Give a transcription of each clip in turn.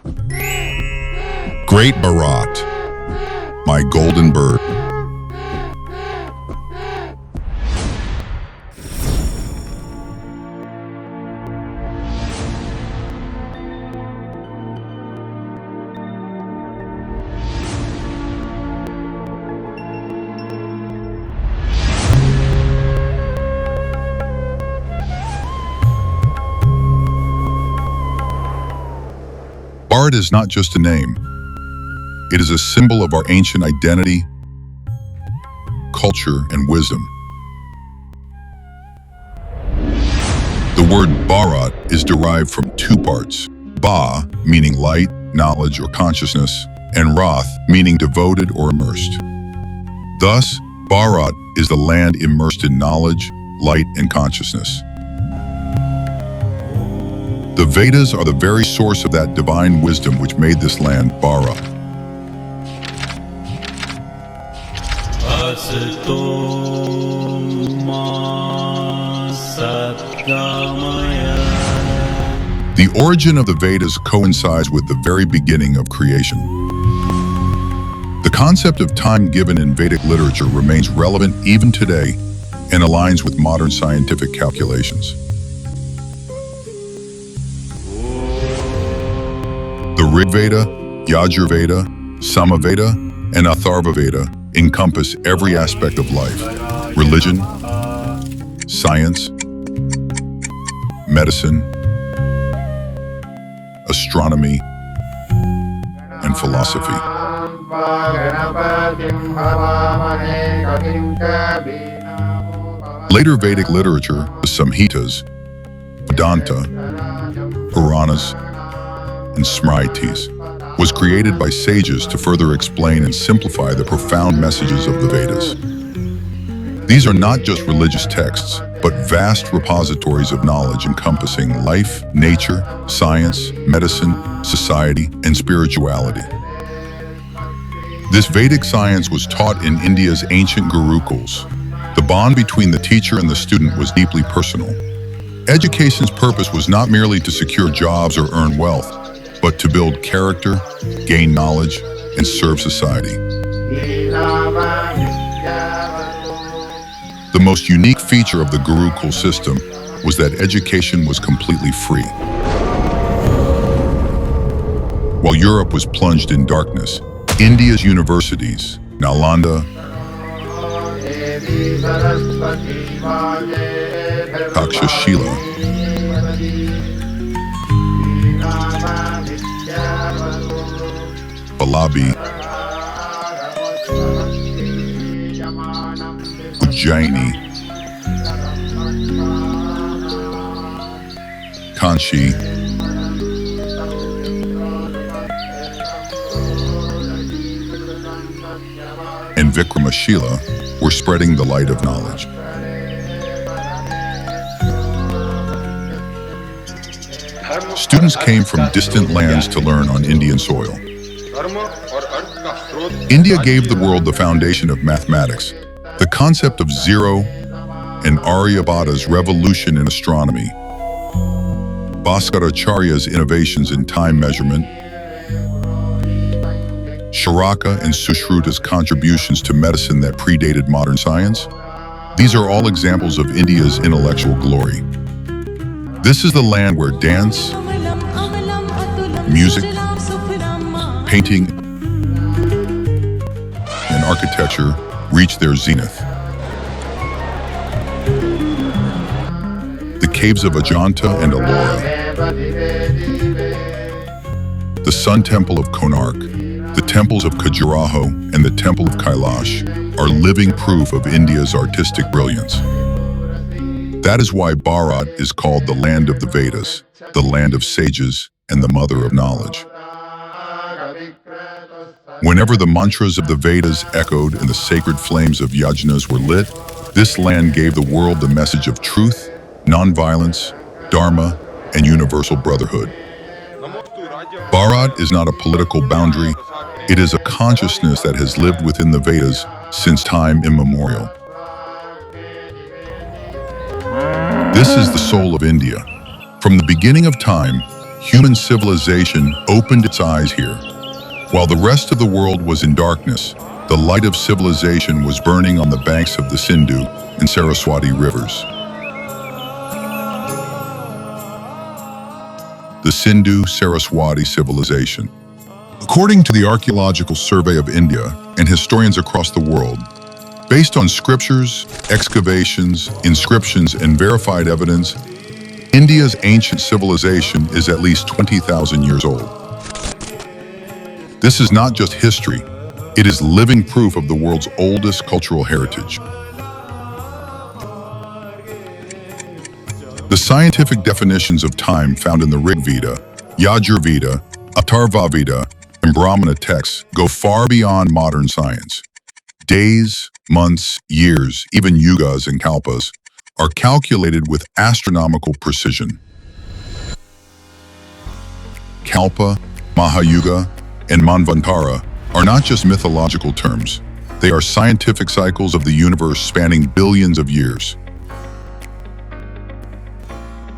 Great Bharat, my golden bird. Bharat is not just a name. It is a symbol of our ancient identity, culture, and wisdom. The word Bharat is derived from two parts. Ba, meaning light, knowledge, or consciousness, and Rath, meaning devoted or immersed. Thus, Bharat is the land immersed in knowledge, light, and consciousness. The Vedas are the very source of that divine wisdom which made this land Bharat. The origin of the Vedas coincides with the very beginning of creation. The concept of time given in Vedic literature remains relevant even today and aligns with modern scientific calculations. The Rig Veda, Yajurveda, Samaveda, and Atharva Veda encompass every aspect of life: religion, science, medicine, astronomy, and philosophy. Later Vedic literature, the Samhitas, Vedanta, Puranas, and Smritis, was created by sages to further explain and simplify the profound messages of the Vedas. These are not just religious texts, but vast repositories of knowledge encompassing life, nature, science, medicine, society, and spirituality. This Vedic science was taught in India's ancient gurukuls. The bond between the teacher and the student was deeply personal. Education's purpose was not merely to secure jobs or earn wealth, but to build character, gain knowledge, and serve society. The most unique feature of the Gurukul system was that education was completely free. While Europe was plunged in darkness, India's universities, Nalanda, Takshashila, Vallabhi, Ujjaini, Kanchi, and Vikramashila were spreading the light of knowledge. Students came from distant lands to learn on Indian soil. India gave the world the foundation of mathematics, the concept of zero, and Aryabhata's revolution in astronomy, Bhaskaracharya's innovations in time measurement, Charaka and Sushruta's contributions to medicine that predated modern science. These are all examples of India's intellectual glory. This is the land where dance, music, painting, and architecture reached their zenith. The caves of Ajanta and Ellora, the Sun Temple of Konark, the temples of Khajuraho, and the Temple of Kailash are living proof of India's artistic brilliance. That is why Bharat is called the land of the Vedas, the land of sages, and the mother of knowledge. Whenever the mantras of the Vedas echoed and the sacred flames of yajnas were lit, this land gave the world the message of truth, nonviolence, dharma, and universal brotherhood. Bharat is not a political boundary, it is a consciousness that has lived within the Vedas since time immemorial. This is the soul of India. From the beginning of time, human civilization opened its eyes here. While the rest of the world was in darkness, the light of civilization was burning on the banks of the Sindhu and Saraswati rivers. The Sindhu-Saraswati civilization. According to the Archaeological Survey of India and historians across the world, based on scriptures, excavations, inscriptions, and verified evidence, India's ancient civilization is at least 20,000 years old. This is not just history, it is living proof of the world's oldest cultural heritage. The scientific definitions of time found in the Rig Veda, Yajur Veda, Atharva Veda, and Brahmana texts go far beyond modern science. Days, months, years, even yugas and kalpas are calculated with astronomical precision. Kalpa, Mahayuga, and Manvantara are not just mythological terms. They are scientific cycles of the universe spanning billions of years.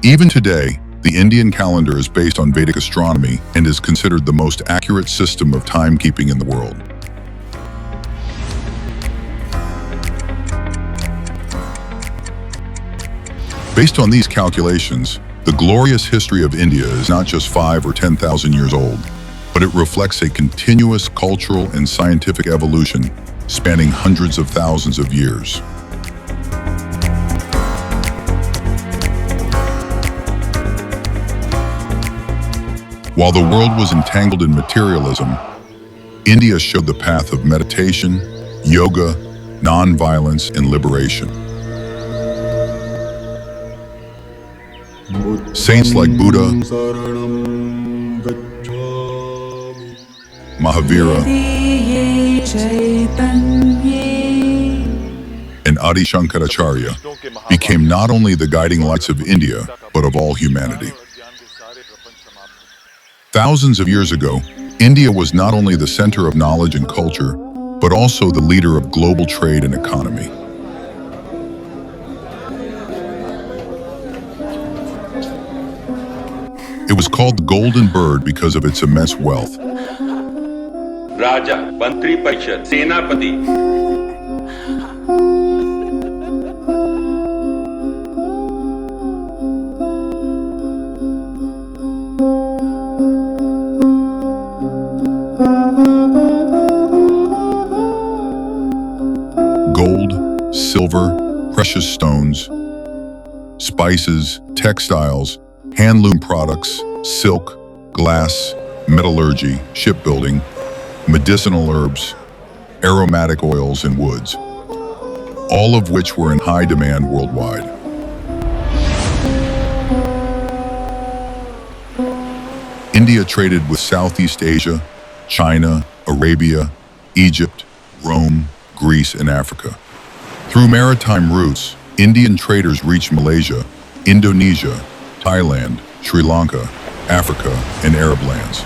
Even today, the Indian calendar is based on Vedic astronomy and is considered the most accurate system of timekeeping in the world. Based on these calculations, the glorious history of India is not just 5 or 10,000 years old, but it reflects a continuous cultural and scientific evolution spanning hundreds of thousands of years. While the world was entangled in materialism, India showed the path of meditation, yoga, non-violence, and liberation. Saints like Buddha, Mahavira, and Adi Shankaracharya became not only the guiding lights of India, but of all humanity. Thousands of years ago, India was not only the center of knowledge and culture, but also the leader of global trade and economy. It was called the Golden Bird because of its immense wealth. Raja, Mantri Parishad, Senapati. Gold, silver, precious stones, spices, textiles, handloom products, silk, glass, metallurgy, shipbuilding, medicinal herbs, aromatic oils, and woods, all of which were in high demand worldwide. India traded with Southeast Asia, China, Arabia, Egypt, Rome, Greece, and Africa. Through maritime routes, Indian traders reached Malaysia, Indonesia, Thailand, Sri Lanka, Africa, and Arab lands.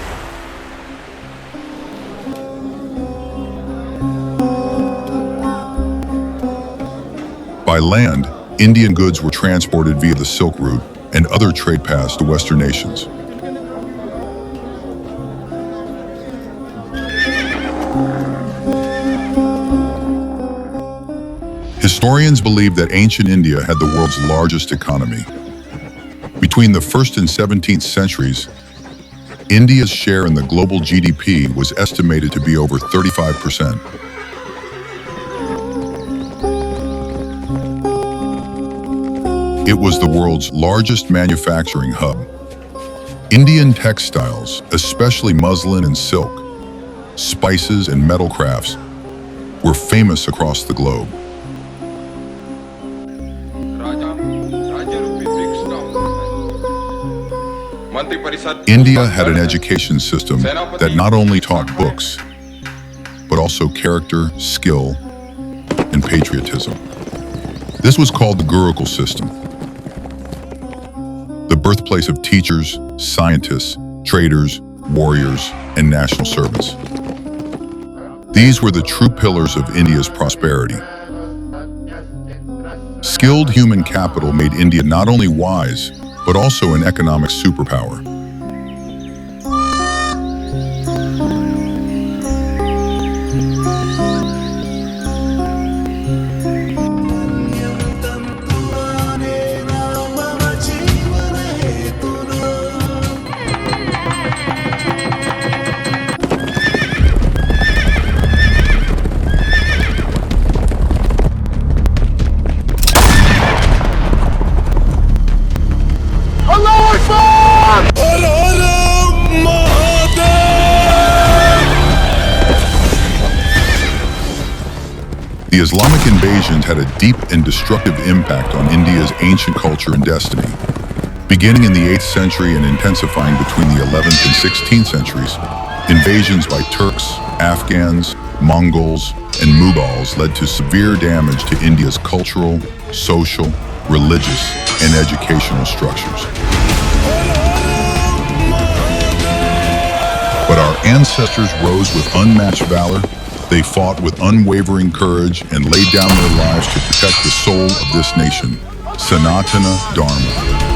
By land, Indian goods were transported via the Silk Route and other trade paths to Western nations. Historians believe that ancient India had the world's largest economy. Between the 1st and 17th centuries, India's share in the global GDP was estimated to be over 35%. It was the world's largest manufacturing hub. Indian textiles, especially muslin and silk, spices and metal crafts, were famous across the globe. India had an education system that not only taught books, but also character, skill, and patriotism. This was called the Gurukul system, the birthplace of teachers, scientists, traders, warriors, and national servants. These were the true pillars of India's prosperity. Skilled human capital made India not only wise, but also an economic superpower. The Islamic invasions had a deep and destructive impact on India's ancient culture and destiny. Beginning in the 8th century and intensifying between the 11th and 16th centuries, invasions by Turks, Afghans, Mongols, and Mughals led to severe damage to India's cultural, social, religious, and educational structures. But our ancestors rose with unmatched valor. They fought with unwavering courage and laid down their lives to protect the soul of this nation, Sanatana Dharma.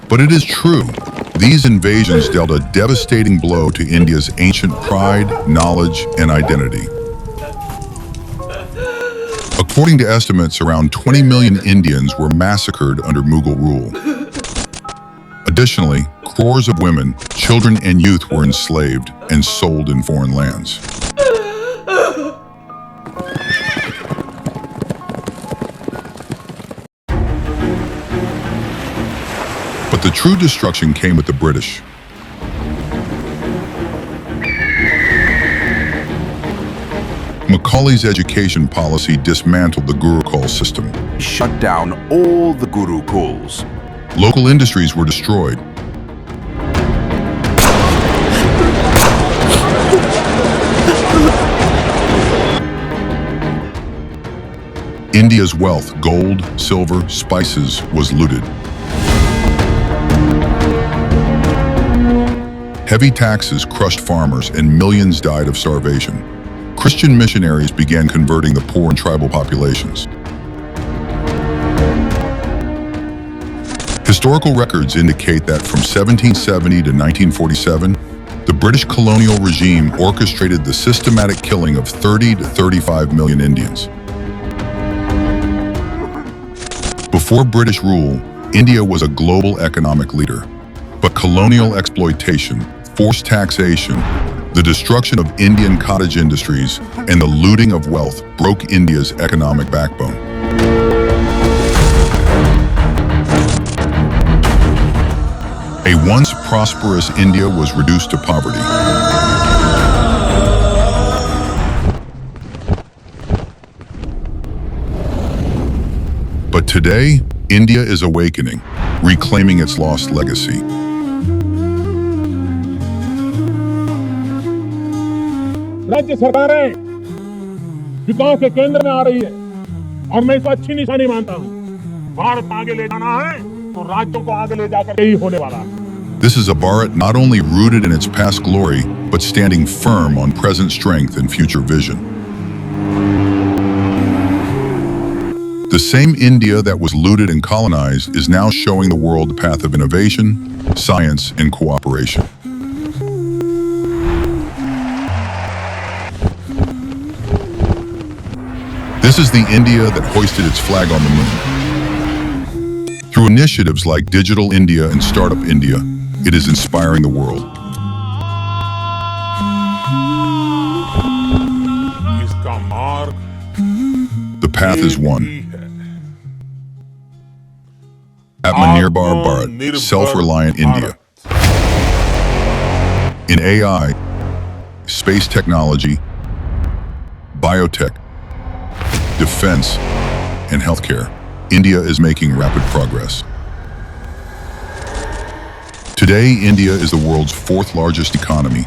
But it is true, these invasions dealt a devastating blow to India's ancient pride, knowledge, and identity. According to estimates, around 20 million Indians were massacred under Mughal rule. Additionally, crores of women, children, and youth were enslaved and sold in foreign lands. But the true destruction came with the British. Macaulay's education policy dismantled the Gurukul system. Shut down all the Gurukuls. Local industries were destroyed. India's wealth, gold, silver, spices, was looted. Heavy taxes crushed farmers and millions died of starvation. Christian missionaries began converting the poor and tribal populations. Historical records indicate that from 1770 to 1947, the British colonial regime orchestrated the systematic killing of 30 to 35 million Indians. Before British rule, India was a global economic leader. But colonial exploitation, forced taxation, the destruction of Indian cottage industries, and the looting of wealth broke India's economic backbone. A once prosperous India was reduced to poverty. But today, India is awakening, reclaiming its lost legacy. राज्य सरकारें विकास के केंद्र में आ रही है और मैं इसको अच्छी निशानी मानता हूं। भारत आगे ले जाना है तो राज्यों को आगे ले जाकर यही होने वाला है। This is a Bharat not only rooted in its past glory, but standing firm on present strength and future vision. The same India that was looted and colonized is now showing the world the path of innovation, science, and cooperation. This is the India that hoisted its flag on the moon. Through initiatives like Digital India and Startup India, it is inspiring the world. The path is one. Atmanirbhar Bharat, self-reliant India. In AI, space technology, biotech, defense, and healthcare, India is making rapid progress. Today, India is the world's fourth largest economy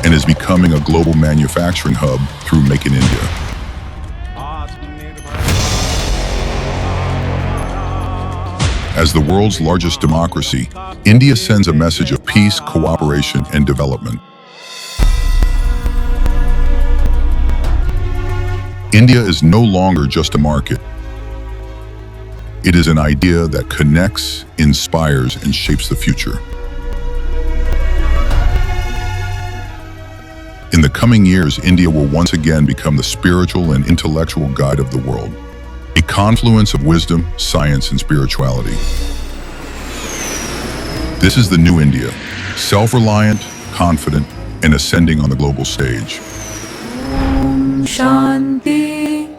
and is becoming a global manufacturing hub through Make in India. As the world's largest democracy, India sends a message of peace, cooperation, and development. India is no longer just a market. It is an idea that connects, inspires, and shapes the future. In the coming years, India will once again become the spiritual and intellectual guide of the world, a confluence of wisdom, science, and spirituality. This is the new India, self-reliant, confident, and ascending on the global stage. Shanti,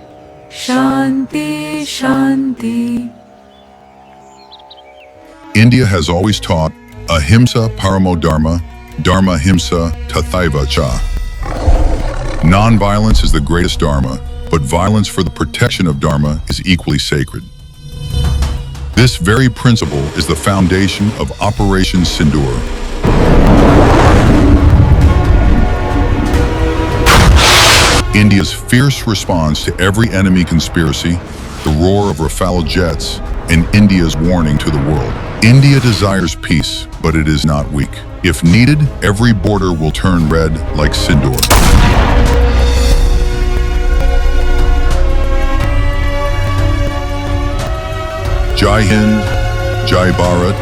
Shanti, Shanti. India has always taught ahimsa paramo dharma, dharma himsa tathaiva cha. Non-violence is the greatest dharma, but violence for the protection of dharma is equally sacred. This very principle is the foundation of Operation Sindoor. India's fierce response to every enemy conspiracy, the roar of Rafale jets, and India's warning to the world. India desires peace, but it is not weak. If needed, every border will turn red like Sindoor. Jai Hind, Jai Bharat,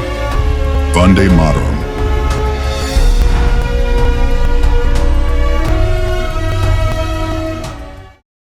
Vande Mataram.